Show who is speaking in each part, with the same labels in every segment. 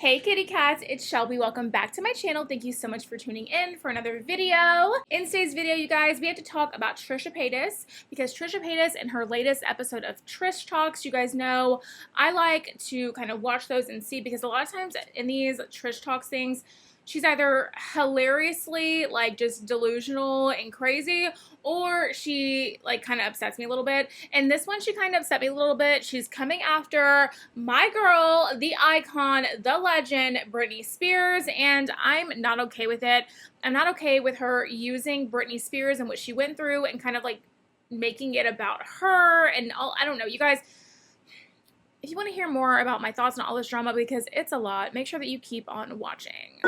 Speaker 1: Hey kitty cats, it's Shelby. Welcome back to my channel. Thank you so much for tuning in for another video. In today's video, you guys, we have to talk about Trisha Paytas because Trisha Paytas in her latest episode of Trish Talks, you guys know I like to kind of watch those and see because a lot of times in these Trish Talks things, she's either hilariously like just delusional and crazy, or she like kind of upsets me a little bit. And this one, she kind of upset me a little bit. She's coming after my girl, the icon, the legend, Britney Spears, and I'm not okay with it. I'm not okay with her using Britney Spears and what she went through and kind of like making it about her and all. I don't know, you guys. If you want to hear more about my thoughts on all this drama, because it's a lot, make sure that you keep on watching.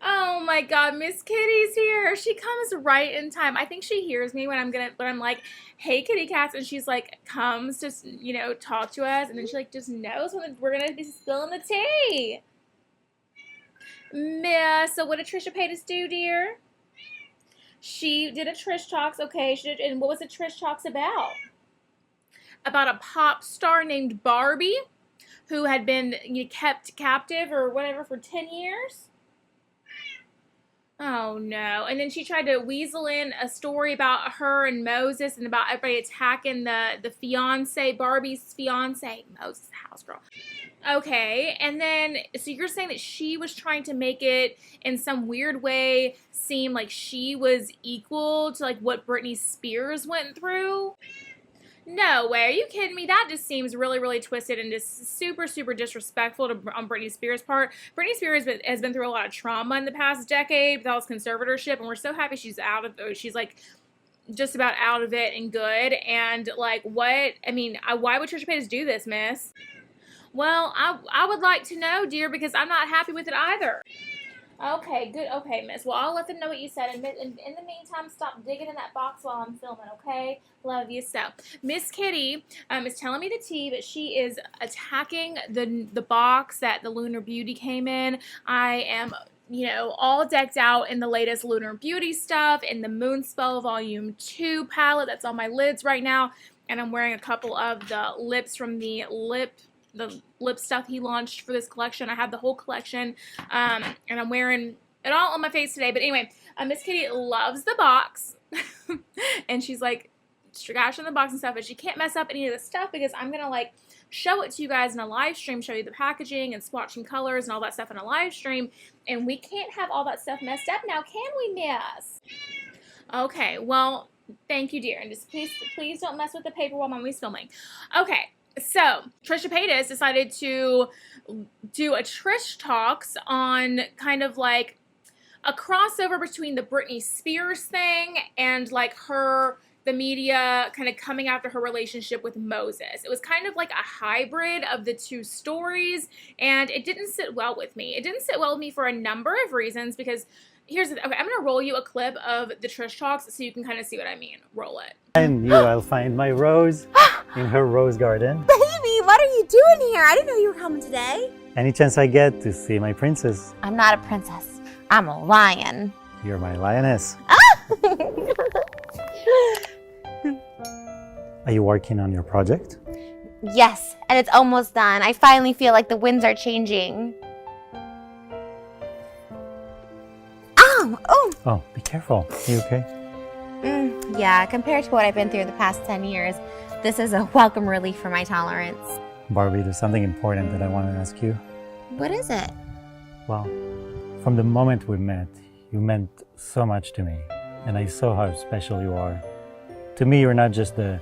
Speaker 1: Oh my God, Miss Kitty's here. She comes right in time. I think she hears me when I'm like, hey kitty cats, and she's like comes to, you know, talk to us, and then she like just knows when we're gonna be spilling the tea. Miss, so what did Trisha Paytas do, dear? She did a Trish Talks, okay, she did, and what was the Trish Talks about? About a pop star named Barbie who had been kept captive or whatever for 10 years. Oh no. And then she tried to weasel in a story about her and Moses and about everybody attacking the fiance, Barbie's fiance, Moses' house girl. Okay, and then, so you're saying that she was trying to make it in some weird way seem like she was equal to like what Britney Spears went through? No way. Are you kidding me? That just seems really, really twisted and just super, super disrespectful on Britney Spears' part. Britney Spears has been through a lot of trauma in the past decade with all this conservatorship, and we're so happy she's she's like just about out of it and good. And like, what? I mean, why would Trisha Paytas do this, miss? Well, I would like to know, dear, because I'm not happy with it either. Okay, good. Okay, miss. Well, I'll let them know what you said. And in the meantime, stop digging in that box while I'm filming, okay? Love you so. Miss Kitty is telling me the tea, but she is attacking the box that the Lunar Beauty came in. I am, you know, all decked out in the latest Lunar Beauty stuff, in the Moonspell Volume 2 palette that's on my lids right now. And I'm wearing a couple of the lips from the lip stuff he launched for this collection. I have the whole collection, and I'm wearing it all on my face today. But anyway, Miss Kitty loves the box, and she's like scratching the box and stuff, but she can't mess up any of the stuff because I'm gonna like show it to you guys in a live stream, show you the packaging and swatching colors and all that stuff in a live stream, and we can't have all that stuff messed up now, can we, miss? Okay, well, thank you, dear, and just please don't mess with the paper while Mommy's filming. Okay. So, Trisha Paytas decided to do a Trish Talks on kind of like a crossover between the Britney Spears thing and like the media kind of coming after her relationship with Moses. It was kind of like a hybrid of the two stories, and it didn't sit well with me. It didn't sit well with me for a number of reasons because here's the, okay, I'm going to roll you a clip of the Trish Talks so you can kind of see what I mean. Roll it.
Speaker 2: And you, I'll find my rose in her rose garden.
Speaker 3: Baby, what are you doing here? I didn't know you were coming today.
Speaker 2: Any chance I get to see my princess.
Speaker 3: I'm not a princess. I'm a lion.
Speaker 2: You're my lioness. Are you working on your project?
Speaker 3: Yes, and it's almost done. I finally feel like the winds are changing.
Speaker 2: Oh, be careful. Are you okay?
Speaker 3: Yeah, compared to what I've been through the past 10 years, this is a welcome relief for my tolerance.
Speaker 2: Barbie, there's something important that I want to ask you.
Speaker 3: What is it?
Speaker 2: Well, from the moment we met, you meant so much to me, and I saw how special you are. To me, you're not just the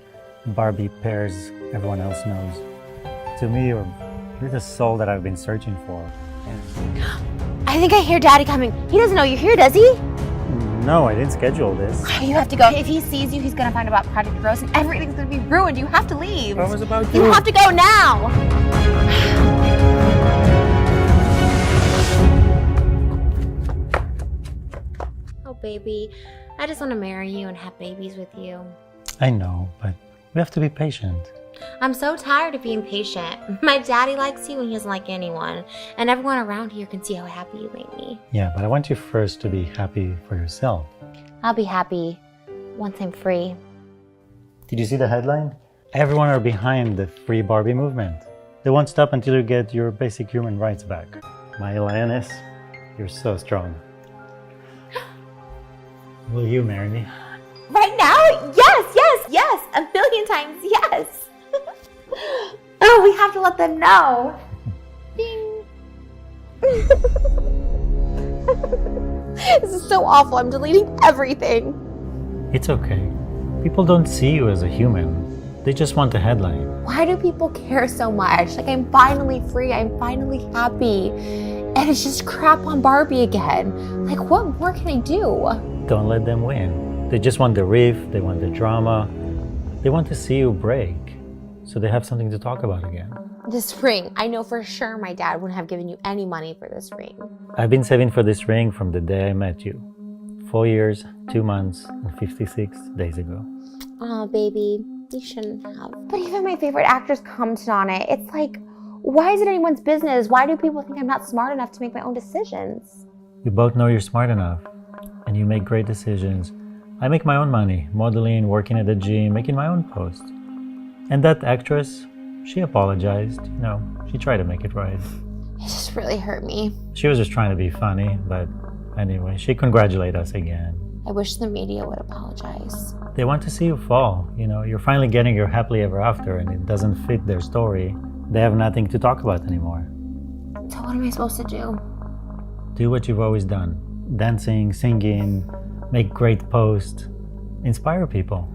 Speaker 2: Barbie pears everyone else knows. To me, you're the soul that I've been searching for. And
Speaker 3: I think I hear Daddy coming. He doesn't know you're here, does he?
Speaker 2: no, I didn't schedule this.
Speaker 3: You have to go. If he sees you, he's going to find out about Project Rose and everything's going to be ruined. You have to leave.
Speaker 2: I was about to.
Speaker 3: You have to go now. Oh, baby, I just want to marry you and have babies with you.
Speaker 2: I know, but We have to be patient.
Speaker 3: I'm so tired of being patient. My daddy likes you and he doesn't like anyone. And everyone around here can see how happy you make me.
Speaker 2: Yeah, but I want you first to be happy for yourself.
Speaker 3: I'll be happy once I'm free.
Speaker 2: Did you see the headline? Everyone are behind the Free Barbie movement. They won't stop until you get your basic human rights back. My lioness, you're so strong. Will you marry me?
Speaker 3: Right now? Yes! A billion times yes! Oh, we have to let them know. Ding. This is so awful. I'm deleting everything.
Speaker 2: It's okay. People don't see you as a human. They just want the headline.
Speaker 3: Why do people care so much? Like, I'm finally free. I'm finally happy. And it's just crap on Barbie again. Like, what more can I do?
Speaker 2: Don't let them win. They just want the riff, they want the drama. They want to see you break, so they have something to talk about again.
Speaker 3: This ring. I know for sure my dad wouldn't have given you any money for this ring.
Speaker 2: I've been saving for this ring from the day I met you. 4 years, 2 months, and 56 days ago.
Speaker 3: Oh, baby. You shouldn't have. But even my favorite actors commented on it. It's like, why is it anyone's business? Why do people think I'm not smart enough to make my own decisions?
Speaker 2: We both know you're smart enough, and you make great decisions. I make my own money, modeling, working at the gym, making my own posts. And that actress, she apologized. You know, she tried to make it right.
Speaker 3: It just really hurt me.
Speaker 2: She was just trying to be funny, but anyway, she congratulated us again.
Speaker 3: I wish the media would apologize.
Speaker 2: They want to see you fall. You know, you're finally getting your happily ever after, and it doesn't fit their story. They have nothing to talk about anymore.
Speaker 3: So what am I supposed to do?
Speaker 2: Do what you've always done. Dancing, singing, make great posts, inspire people.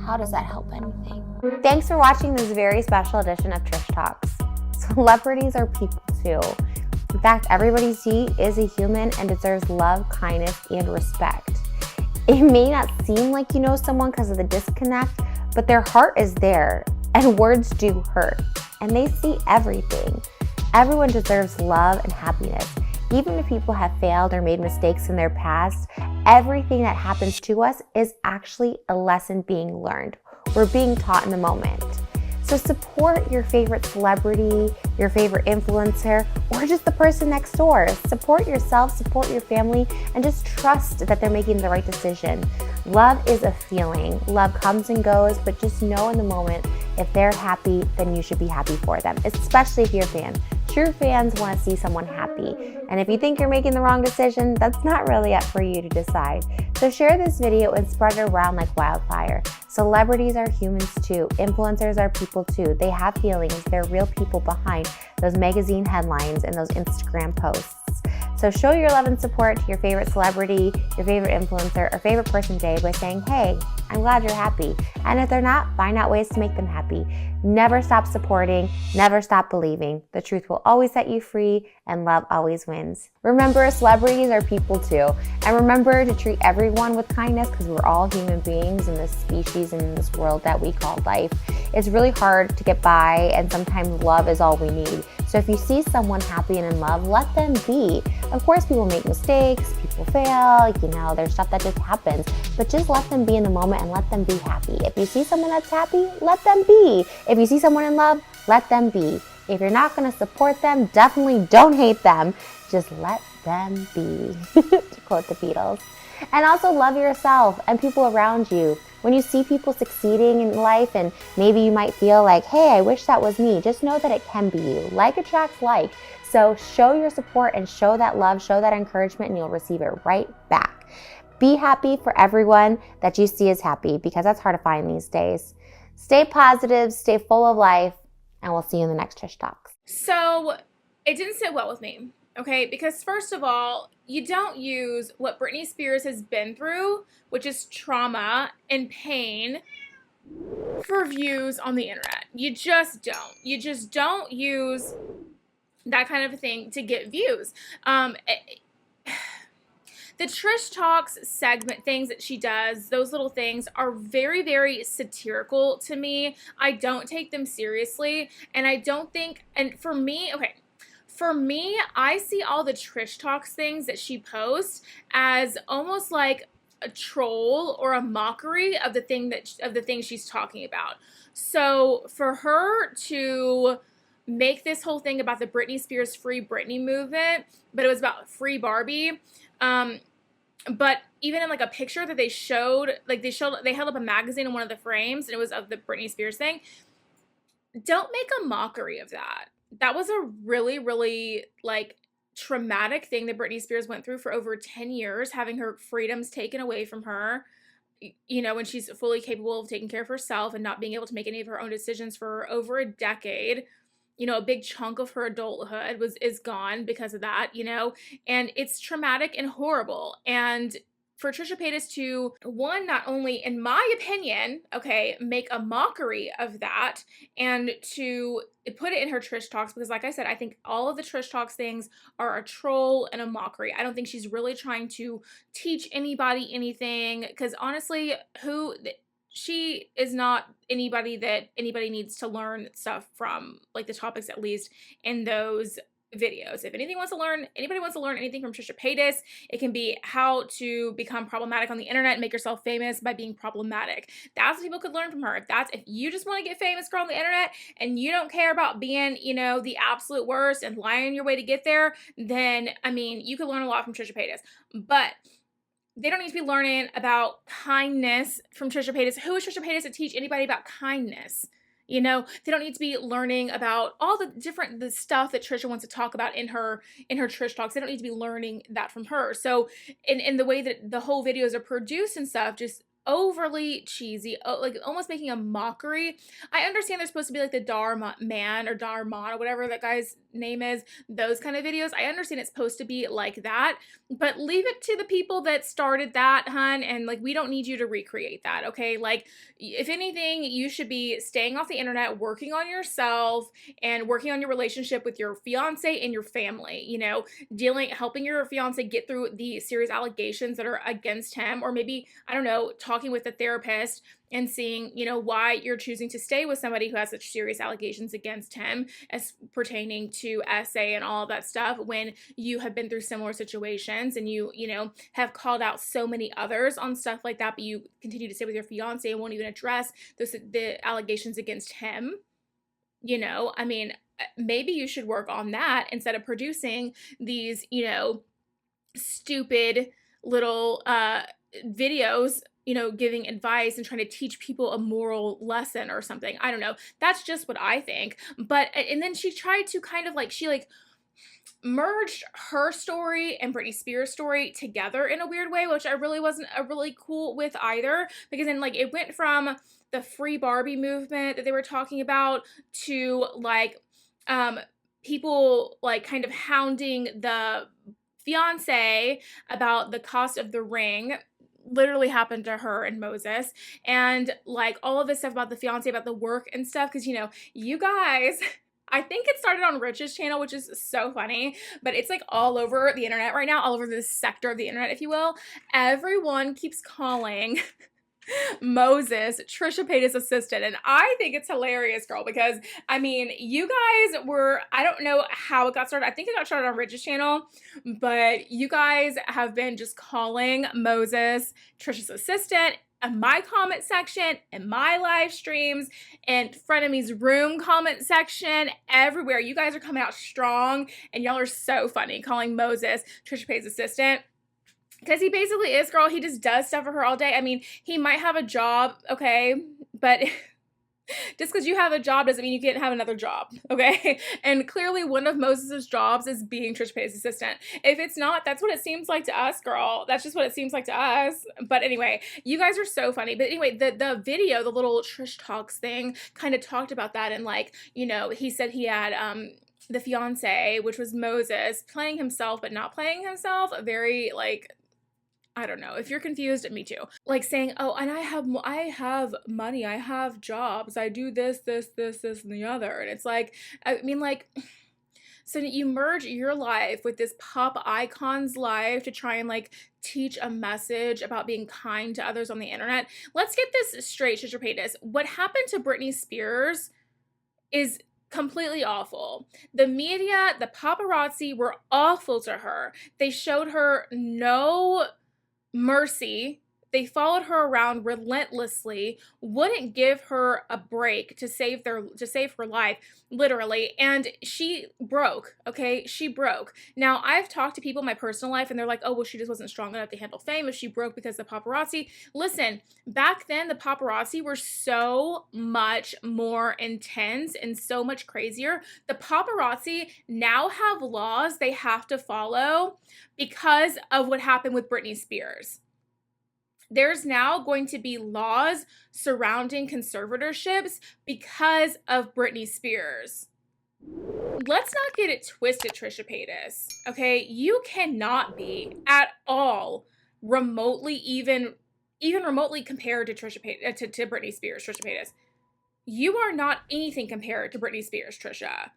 Speaker 3: How does that help anything? Thanks for watching this very special edition of Trish Talks. Celebrities are people too. In fact, everybody you see is a human and deserves love, kindness, and respect. It may not seem like you know someone because of the disconnect, but their heart is there, and words do hurt, and they see everything. Everyone deserves love and happiness. Even if people have failed or made mistakes in their past, everything that happens to us is actually a lesson being learned. We're being taught in the moment. So support your favorite celebrity, your favorite influencer, or just the person next door. Support yourself, support your family, and just trust that they're making the right decision. Love is a feeling. Love comes and goes, but just know in the moment, if they're happy, then you should be happy for them, especially if you're a fan. True fans want to see someone happy. And if you think you're making the wrong decision, that's not really up for you to decide. So share this video and spread it around like wildfire. Celebrities are humans too. Influencers are people too. They have feelings. They're real people behind those magazine headlines and those Instagram posts. So show your love and support to your favorite celebrity, your favorite influencer, or favorite person today by saying, hey, I'm glad you're happy. And if they're not, find out ways to make them happy. Never stop supporting, never stop believing. The truth will always set you free, and love always wins. Remember, celebrities are people too. And remember to treat everyone with kindness, because we're all human beings in this species and in this world that we call life. It's really hard to get by, and sometimes love is all we need. So if you see someone happy and in love, let them be. Of course, people make mistakes, people fail, there's stuff that just happens, but just let them be in the moment and let them be happy. If you see someone that's happy, let them be. If you see someone in love, let them be. If you're not going to support them, definitely don't hate them. Just let them be, to quote the Beatles. And also love yourself and people around you. When you see people succeeding in life and maybe you might feel like, hey, I wish that was me, just know that it can be you. Like attracts like. So show your support and show that love, show that encouragement, and you'll receive it right back. Be happy for everyone that you see is happy, because that's hard to find these days. Stay positive, stay full of life, and we'll see you in the next Trish Talks.
Speaker 1: So it didn't sit well with me, okay? Because first of all, you don't use what Britney Spears has been through, which is trauma and pain, for views on the internet. You just don't. You just don't use that kind of a thing to get views. The Trish Talks segment things that she does, those little things are very, very satirical to me. I don't take them seriously, and I don't think, and for me, I see all the Trish Talks things that she posts as almost like a troll or a mockery of the thing she's talking about. So for her to make this whole thing about the Britney Spears Free Britney movement, but it was about Free Barbie. But even in like a picture that they held up a magazine in one of the frames, and it was of the Britney Spears thing. Don't make a mockery of that. That was a really, really like traumatic thing that Britney Spears went through for over 10 years, having her freedoms taken away from her, you know, when she's fully capable of taking care of herself and not being able to make any of her own decisions for over a decade. You know, a big chunk of her adulthood is gone because of that, you know, and it's traumatic and horrible. And for Trisha Paytas to, one, not only, in my opinion, okay, make a mockery of that, and to put it in her Trish Talks, because like I said, I think all of the Trish Talks things are a troll and a mockery. I don't think she's really trying to teach anybody anything, because honestly, she is not anybody that anybody needs to learn stuff from, like the topics at least in those videos. If anybody wants to learn anything from Trisha Paytas, it can be how to become problematic on the internet and make yourself famous by being problematic. That's what people could learn from her. If you just want to get famous, girl, on the internet, and you don't care about being, you know, the absolute worst and lying your way to get there, then, I mean, you could learn a lot from Trisha Paytas. But they don't need to be learning about kindness from Trisha Paytas. Who is Trisha Paytas to teach anybody about kindness? You know, they don't need to be learning about all the stuff that Trisha wants to talk about in her Trish Talks. They don't need to be learning that from her. So in the way that the whole videos are produced and stuff, just overly cheesy, like almost making a mockery. I understand they're supposed to be like the Man or Darman or whatever that guy's name is, those kind of videos. I understand it's supposed to be like that, but leave it to the people that started that, hun, and like we don't need you to recreate that, okay? Like, if anything, you should be staying off the internet, working on yourself and working on your relationship with your fiance and your family, you know, helping your fiance get through the serious allegations that are against him, or maybe, I don't know, talking with a therapist and seeing, you know, why you're choosing to stay with somebody who has such serious allegations against him as pertaining to SA and all of that stuff, when you have been through similar situations and you know, have called out so many others on stuff like that, but you continue to stay with your fiance and won't even address the allegations against him. You know, I mean, maybe you should work on that instead of producing these, you know, stupid little videos, you know, giving advice and trying to teach people a moral lesson or something. I don't know. That's just what I think. But, and then she tried to kind of like, she like merged her story and Britney Spears' story together in a weird way, which I really wasn't really cool with either, because then like it went from the Free Barbie movement that they were talking about to like people like kind of hounding the fiance about the cost of the ring. Literally happened to her and Moses, and like all of this stuff about the fiance, about the work and stuff, because, you know, you guys, I think it started on Rich's channel, which is so funny, but it's like all over the internet right now, all over this sector of the internet, if you will. Everyone keeps calling Moses Trisha Paytas' assistant, and I think it's hilarious, girl, because I mean, you guys were, I don't know how it got started. I think it got started on Rich's channel, but you guys have been just calling Moses Trisha's assistant in my comment section, in my live streams, and Frenemy's room comment section, everywhere. You guys are coming out strong, and y'all are so funny calling Moses Trisha Paytas' assistant. Because he basically is, girl. He just does stuff for her all day. I mean, he might have a job, okay? But just because you have a job doesn't mean you can't have another job, okay? And clearly one of Moses' jobs is being Trisha Paytas' assistant. If it's not, that's what it seems like to us, girl. That's just what it seems like to us. But anyway, you guys are so funny. But anyway, the video, the little Trish Talks thing, kind of talked about that. And like, you know, he said he had the fiance, which was Moses, playing himself but not playing himself. Very like, I don't know. If you're confused, me too. Like saying, oh, and I have money, I have jobs, I do this, and the other. And it's like, I mean, like, so you merge your life with this pop icon's life to try and like teach a message about being kind to others on the internet. Let's get this straight, Trisha Paytas. What happened to Britney Spears is completely awful. The media, the paparazzi were awful to her. They showed her no mercy They followed her around relentlessly, wouldn't give her a break to save her life, literally, and she broke, okay? She broke. Now, I've talked to people in my personal life, and they're like, oh, well, she just wasn't strong enough to handle fame if she broke because of the paparazzi. Listen, back then, the paparazzi were so much more intense and so much crazier. The paparazzi now have laws they have to follow because of what happened with Britney Spears. There's now going to be laws surrounding conservatorships because of Britney Spears. Let's not get it twisted, Trisha Paytas. Okay, you cannot be at all remotely even remotely compared to to Britney Spears, Trisha Paytas. You are not anything compared to Britney Spears, Trisha.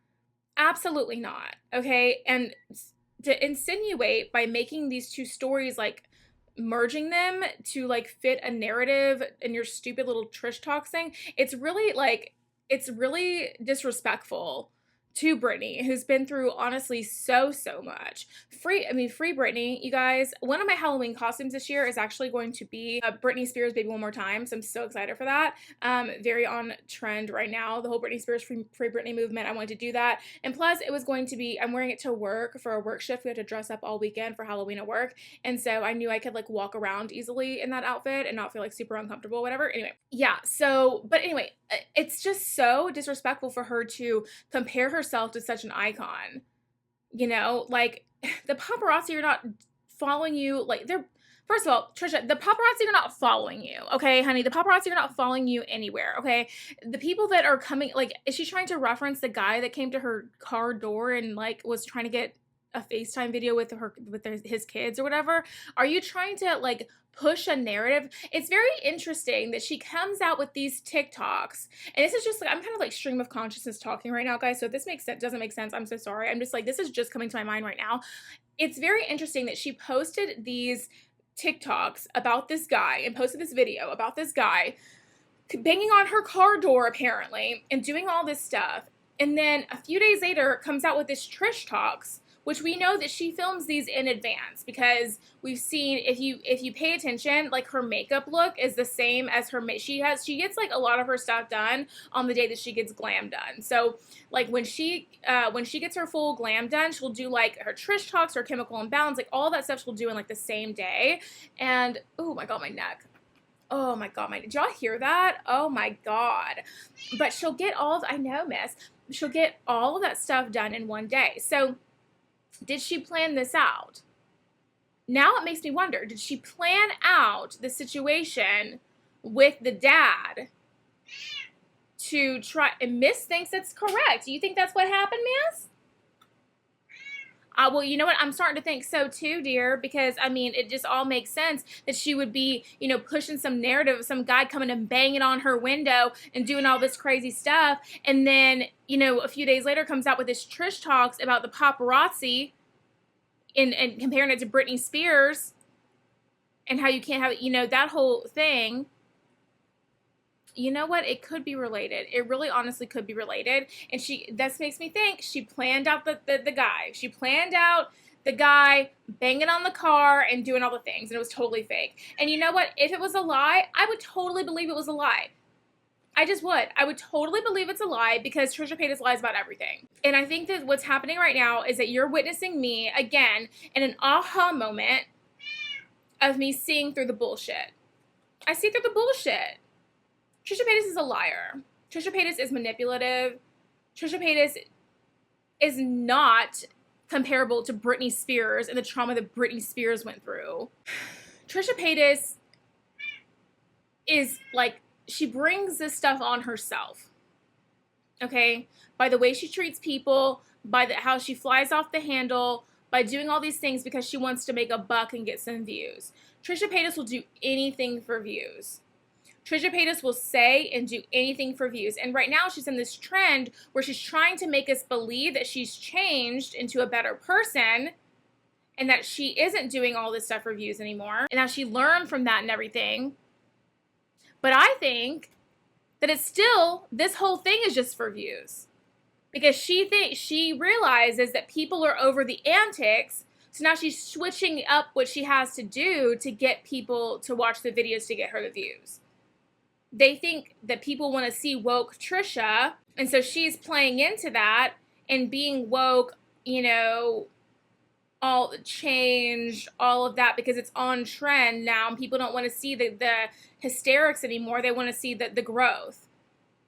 Speaker 1: Absolutely not. Okay, and to insinuate by making these two stories, like merging them to like fit a narrative in your stupid little Trish Talks thing, it's really disrespectful to Britney, who's been through honestly so much. Free Britney, you guys. One of my Halloween costumes this year is actually going to be Britney Spears Baby One More Time, so I'm so excited for that. Very on trend right now, the whole Britney Spears free Britney movement. I wanted to do that, and plus it was going to be, I'm wearing it to work for a work shift. We had to dress up all weekend for Halloween at work, and so I knew I could like walk around easily in that outfit and not feel like super uncomfortable, whatever. Anyway, yeah, so, but anyway, it's just so disrespectful for her to compare herself to such an icon. You know, like, the paparazzi are not following you. Like, they're, first of all, Trisha, the paparazzi are not following you, okay, honey? The paparazzi are not following you anywhere, okay? The people that are coming, like, is she trying to reference the guy that came to her car door and, like, was trying to get a FaceTime video with his kids or whatever? Are you trying to, like, push a narrative? It's very interesting that she comes out with these TikToks, and this is just like, I'm kind of like stream of consciousness talking right now, guys, so if this doesn't make sense, I'm so sorry. I'm just like, this is just coming to my mind right now. It's very interesting that she posted these TikToks about this guy and posted this video about this guy banging on her car door apparently and doing all this stuff, and then a few days later comes out with this Trish Talks, which we know that she films these in advance, because we've seen, if you pay attention, like, her makeup look is the same as her she gets like a lot of her stuff done on the day that she gets glam done. So like when she gets her full glam done, she'll do like her Trish Talks, her chemical imbalance, like all that stuff she'll do in like the same day. And oh my god, my neck. Oh my god, did y'all hear that? Oh my god. But she'll get I know, miss. She'll get all of that stuff done in one day. So did she plan this out? Now it makes me wonder, did she plan out the situation with the dad to try, and Miss thinks that's correct. Do you think that's what happened, Miss? Well, you know what? I'm starting to think so too, dear, because, I mean, it just all makes sense that she would be, you know, pushing some narrative of some guy coming and banging on her window and doing all this crazy stuff. And then, you know, a few days later comes out with this Trish Talks about the paparazzi and comparing it to Britney Spears and how you can't have, you know, that whole thing. You know what? It could be related. It really honestly could be related. And that makes me think she planned out the guy. She planned out the guy banging on the car and doing all the things. And it was totally fake. And you know what? If it was a lie, I would totally believe it was a lie. I just would. I would totally believe it's a lie, because Trisha Paytas lies about everything. And I think that what's happening right now is that you're witnessing me, again, in an aha moment of me seeing through the bullshit. I see through the bullshit. Trisha Paytas is a liar. Trisha Paytas is manipulative. Trisha Paytas is not comparable to Britney Spears and the trauma that Britney Spears went through. Trisha Paytas is like, she brings this stuff on herself, okay? By the way she treats people, by how she flies off the handle, by doing all these things because she wants to make a buck and get some views. Trisha Paytas will do anything for views. Trisha Paytas will say and do anything for views. And right now she's in this trend where she's trying to make us believe that she's changed into a better person and that she isn't doing all this stuff for views anymore. And how she learned from that and everything. But I think that it's still, this whole thing is just for views. Because she realizes that people are over the antics, So now she's switching up what she has to do to get people to watch the videos to get her the views. They think that people want to see woke Trisha, and so she's playing into that and being woke, you know, all change, all of that, because it's on trend now, and people don't want to see the hysterics anymore. They want to see the growth.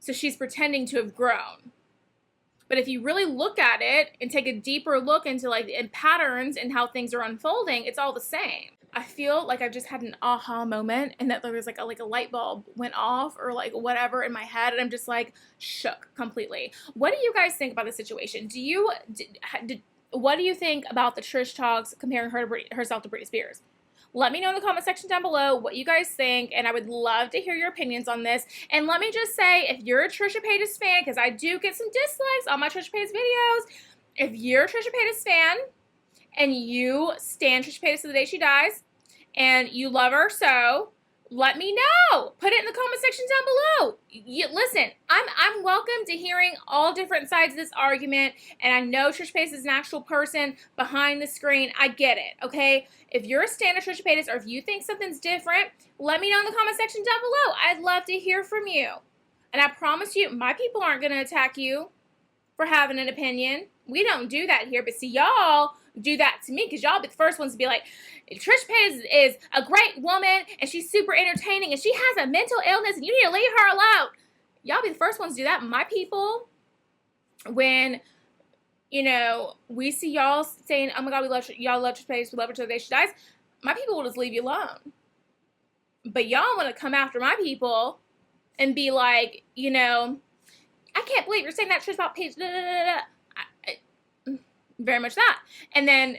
Speaker 1: So she's pretending to have grown. But if you really look at it and take a deeper look into like in patterns and how things are unfolding, it's all the same. I feel like I've just had an aha moment, and that there was like a light bulb went off or like whatever in my head, and I'm just like shook completely. What do you guys think about the situation? What do you think about the Trish talks comparing herself to Britney Spears? Let me know in the comment section down below what you guys think, and I would love to hear your opinions on this. And let me just say, if you're a Trisha Paytas fan, because I do get some dislikes on my Trisha Paytas videos, if you're a Trisha Paytas fan and you stand Trisha Paytas to the day she dies, and you love her so, let me know. Put it in the comment section down below. Listen, I'm welcome to hearing all different sides of this argument, and I know Trisha Paytas is an actual person behind the screen. I get it, okay? If you're a stan of Trisha Paytas, or if you think something's different, let me know in the comment section down below. I'd love to hear from you. And I promise you, my people aren't going to attack you for having an opinion. We don't do that here, but see, y'all do that to me, because y'all be the first ones to be like, Trisha Paytas is a great woman, and she's super entertaining, and she has a mental illness, and you need to leave her alone. Y'all be the first ones to do that. My people, when, you know, we see y'all saying, oh my God, y'all love Trisha Paytas, we love her till the day she dies, my people will just leave you alone. But y'all want to come after my people and be like, you know, I can't believe you're saying that Trish about Paytas, very much that. And then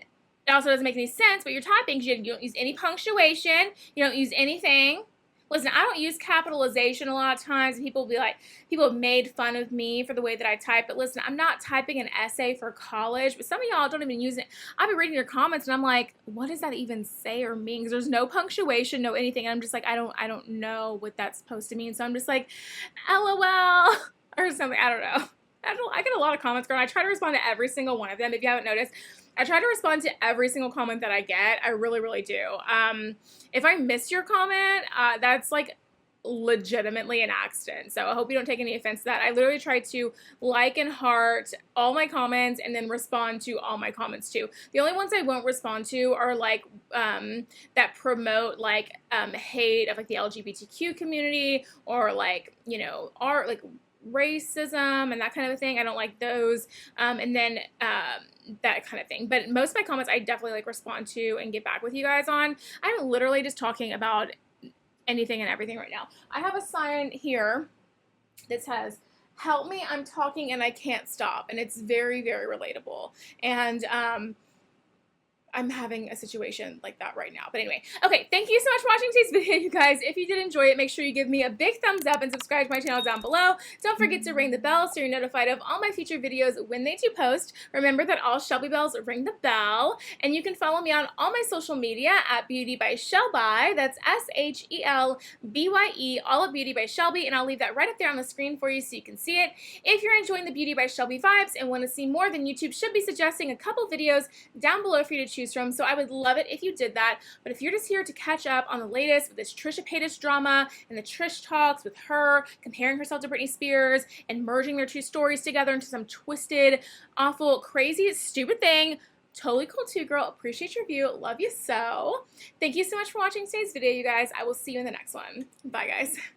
Speaker 1: it also doesn't make any sense what you're typing, because you don't use any punctuation, you don't use anything. Listen, I don't use capitalization a lot of times, and people will be like, people have made fun of me for the way that I type, but listen, I'm not typing an essay for college, but some of y'all don't even use it. I'll be reading your comments, and I'm like, what does that even say or mean? Because there's no punctuation, no anything, and I'm just like, I don't know what that's supposed to mean, so I'm just like, LOL, or something, I don't know. I get a lot of comments, girl. I try to respond to every single one of them. If you haven't noticed, I try to respond to every single comment that I get. I really, really do. If I miss your comment, that's like legitimately an accident. So I hope you don't take any offense to that. I literally try to like and heart all my comments and then respond to all my comments too. The only ones I won't respond to are like that promote like hate of like the LGBTQ community, or like, you know, art, like racism and that kind of thing. I don't like those, and then that kind of thing. But most of my comments I definitely like respond to and get back with you guys on. I'm literally just talking about anything and everything right now. I have a sign here that says, help me, I'm talking and I can't stop, and it's very, very relatable. And I'm having a situation like that right now. But anyway, okay, thank you so much for watching today's video, you guys. If you did enjoy it, make sure you give me a big thumbs up and subscribe to my channel down below. Don't forget to ring the bell so you're notified of all my future videos when they do post. Remember that all Shelby bells ring the bell. And you can follow me on all my social media at Beauty by ShelbyE. That's ShelbyE, all of Beauty by Shelby. And I'll leave that right up there on the screen for you so you can see it. If you're enjoying the Beauty by Shelby vibes and want to see more, then YouTube should be suggesting a couple videos down below for you to choose from, so I would love it if you did that. But if you're just here to catch up on the latest with this Trisha Paytas drama and the Trish talks with her comparing herself to Britney Spears and merging their two stories together into some twisted, awful, crazy, stupid thing, totally cool too, girl. Appreciate your view. Love you so. Thank you so much for watching today's video, you guys. I will see you in the next one. Bye, guys.